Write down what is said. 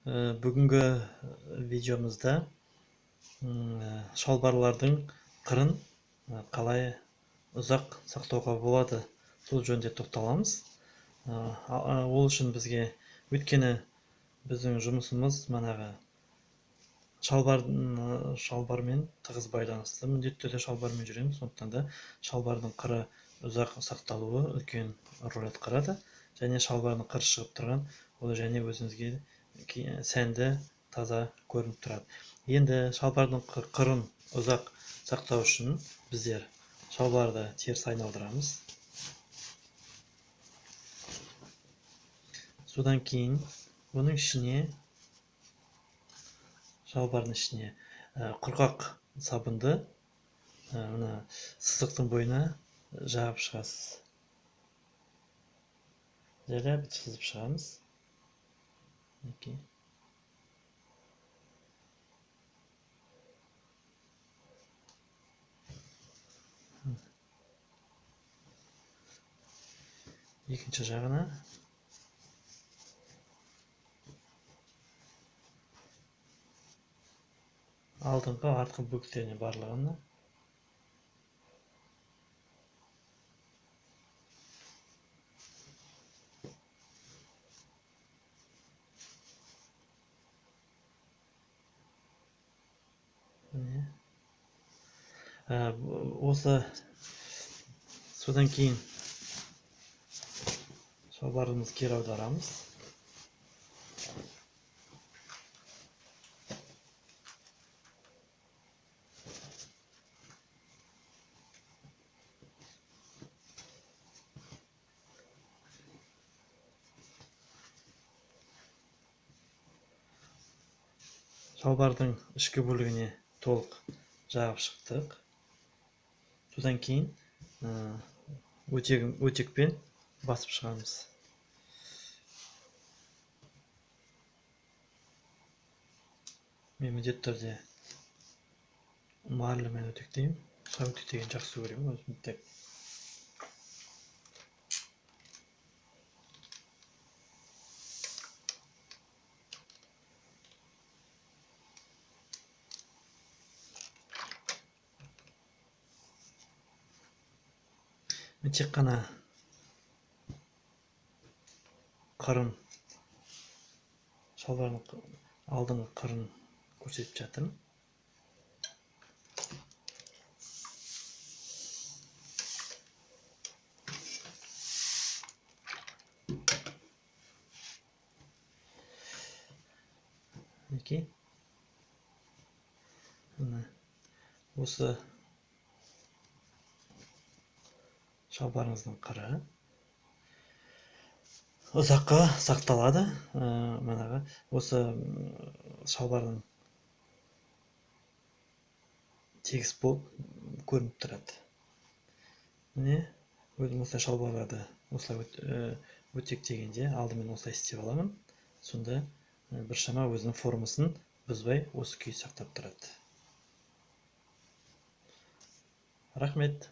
Бүгінгі видеомызда шалбарлардың қырын қалай ұзақ сақтауға болады, сол жөнінде тоқталамыз. Ол үшін бізге, өйткені біздің жұмысымыз манағы шалбармен тығыз байланысты. Міндетті түрде шалбармен жүреміз, сондықтан да шалбардың қыры ұзақ сақталуы үлкен рөл атқарады. Және шалбардың қыры шығып тұрған, ол және өзіңізге сәнді, таза көрініп тұрады. Енді шалбардың қырын ұзақ сақтау үшін біздер шалбарды теріс айналдырамыз. Содан кейін оның ішіне, шалбардың ішіне құрғақ сабынды мына сызықтың бойына жағып шығасыз. Жайлап сызып шығамыз. Екінші жағына алдыңғы артқы бөліктеріне барлығына осы. Содан кейін шалбарымызды кері аударамыз. Шалбардың ішкі бөлігіне толық жағып шықтық. Содан кейін өтекпен басып шығамыз. Мен міндетті түрде марльмен өтектеймін. Өтектеген жақсы көремін өзім. Мен тек қана қырын, шалбардың алдыңғы қырын көрсетіп жатырмын. Осы шалбарыңыздың қыры ұзаққа сақталады. Осы шалбардың тегіс болып көрініп тұрады. Міне, өзім осылай шалбарларды осылай өтектегенде алдымен осылай істеп аламын. Сонда біршама өзінің формасын бұзбай осы күйі сақтап тұрады. Рахмет.